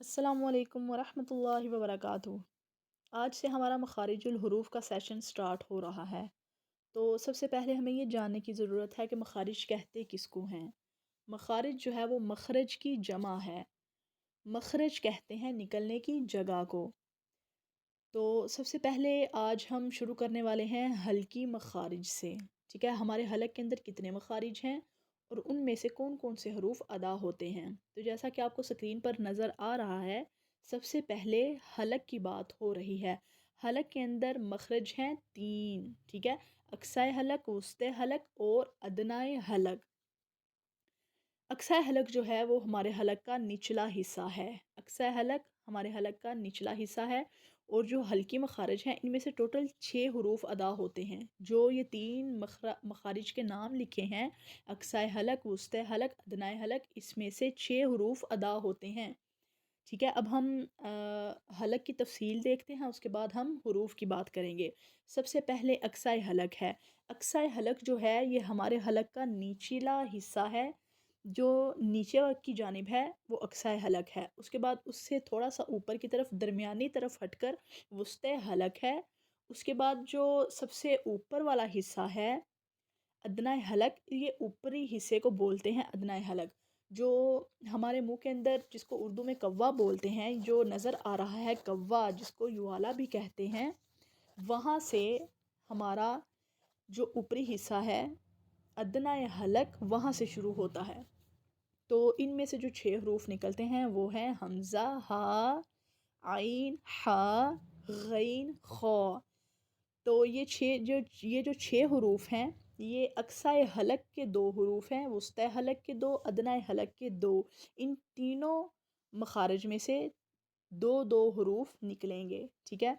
السلام علیکم ورحمۃ اللہ وبرکاتہ۔ آج سے ہمارا مخارج الحروف کا سیشن سٹارٹ ہو رہا ہے۔ تو سب سے پہلے ہمیں یہ جاننے کی ضرورت ہے کہ مخارج کہتے کس کو ہیں۔ مخارج جو ہے وہ مخرج کی جمع ہے۔ مخرج کہتے ہیں نکلنے کی جگہ کو۔ تو سب سے پہلے آج ہم شروع کرنے والے ہیں حلقی مخارج سے۔ ٹھیک ہے، ہمارے حلق کے اندر کتنے مخارج ہیں اور ان میں سے کون کون سے حروف ادا ہوتے ہیں۔ تو جیسا کہ آپ کو سکرین پر نظر آ رہا ہے، سب سے پہلے حلق کی بات ہو رہی ہے۔ حلق کے اندر مخرج ہیں 3، ٹھیک ہے، اقصی حلق، وسطی حلق اور ادنی حلق۔ اقصی حلق جو ہے وہ ہمارے حلق کا نچلا حصہ ہے۔ اقصی حلق ہمارے حلق کا نچلا حصہ ہے، اور جو حلقی مخارج ہیں ان میں سے ٹوٹل 6 حروف ادا ہوتے ہیں۔ جو یہ 3 مخارج کے نام لکھے ہیں، اقصی حلق، وسطی حلق، ادنی حلق، اس میں سے 6 حروف ادا ہوتے ہیں۔ ٹھیک ہے، اب ہم حلق کی تفصیل دیکھتے ہیں، اس کے بعد ہم حروف کی بات کریں گے۔ سب سے پہلے اقصی حلق ہے۔ اقصی حلق جو ہے یہ ہمارے حلق کا نچلا حصہ ہے، جو نیچے کی جانب ہے وہ اقصی حلق ہے۔ اس کے بعد اس سے تھوڑا سا اوپر کی طرف درمیانی طرف ہٹ کر وسطی حلق ہے۔ اس کے بعد جو سب سے اوپر والا حصہ ہے ادنی حلق، یہ اوپری حصے کو بولتے ہیں ادنی حلق۔ جو ہمارے منہ کے اندر، جس کو اردو میں کوا بولتے ہیں، جو نظر آ رہا ہے کوا، جس کو یوالا بھی کہتے ہیں، وہاں سے ہمارا جو اوپری حصہ ہے ادنی حلق، وہاں سے شروع ہوتا ہے۔ تو ان میں سے جو 6 حروف نکلتے ہیں وہ ہیں حمزہ، ہا، عین، حا، غین، خا۔ تو یہ جو 6 حروف ہیں، یہ اقصی حلق کے 2 حروف ہیں، وسطی حلق کے 2، ادنی حلق کے 2۔ ان تینوں مخارج میں سے 2 حروف نکلیں گے، ٹھیک ہے۔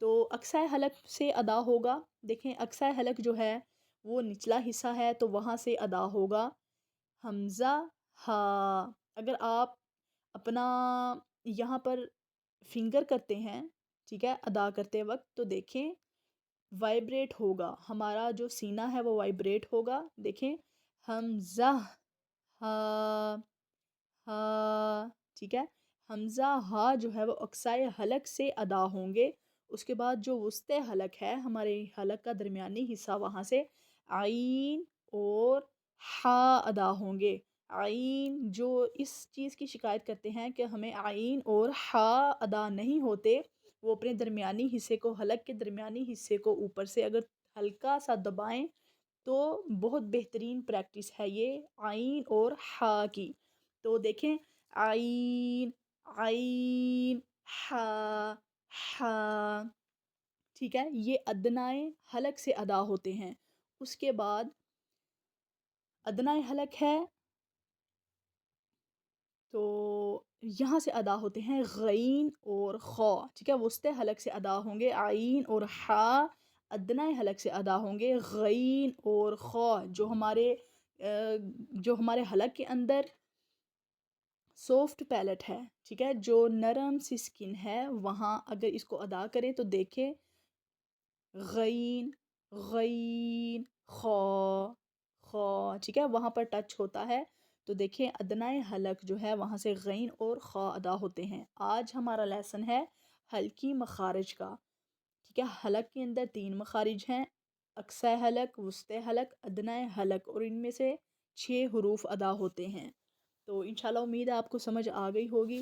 تو اقصی حلق سے ادا ہوگا، دیکھیں اقصی حلق جو ہے وہ نچلا حصہ ہے، تو وہاں سے ادا ہوگا حمزہ، ہا۔ اگر آپ اپنا یہاں پر فنگر کرتے ہیں، ٹھیک ہے، ادا کرتے وقت، تو دیکھیں وائبریٹ ہوگا، ہمارا جو سینہ ہے وہ وائبریٹ ہوگا۔ دیکھیں حمزہ، ہا، ہا، ٹھیک ہے۔ حمزہ، ہا جو ہے وہ اقصی حلق سے ادا ہوں گے۔ اس کے بعد جو وسطی حلق ہے، ہمارے حلق کا درمیانی حصہ، وہاں سے عین اور حا ادا ہوں گے۔ عین جو اس چیز کی شکایت کرتے ہیں کہ ہمیں عین اور حا ادا نہیں ہوتے، وہ اپنے درمیانی حصے کو، حلق کے درمیانی حصے کو اوپر سے اگر ہلکا سا دبائیں تو بہت بہترین پریکٹس ہے یہ عین اور حا کی۔ تو دیکھیں عین، عین، حا، حا، ٹھیک ہے، یہ ادنی حلق سے ادا ہوتے ہیں۔ اس کے بعد ادنی حلق ہے، تو یہاں سے ادا ہوتے ہیں غین اور خا، ٹھیک ہے۔ وسطی حلق سے ادا ہوں گے عین اور حا، ادنی حلق سے ادا ہوں گے غین اور خا۔ جو ہمارے حلق کے اندر سافٹ پیلٹ ہے، ٹھیک ہے، جو نرم سی سکن ہے، وہاں اگر اس کو ادا کریں تو دیکھیں غین، غین، خا، خا، ٹھیک ہے، وہاں پر ٹچ ہوتا ہے۔ تو دیکھیں ادنی حلق جو ہے وہاں سے غین اور خا ادا ہوتے ہیں۔ آج ہمارا لیسن ہے حلقی مخارج کا، ٹھیک ہے۔ حلق کے اندر 3 مخارج ہیں، اقصی حلق، وسطی حلق، ادنی حلق، اور ان میں سے 6 حروف ادا ہوتے ہیں۔ تو انشاءاللہ امید ہے آپ کو سمجھ آ گئی ہوگی۔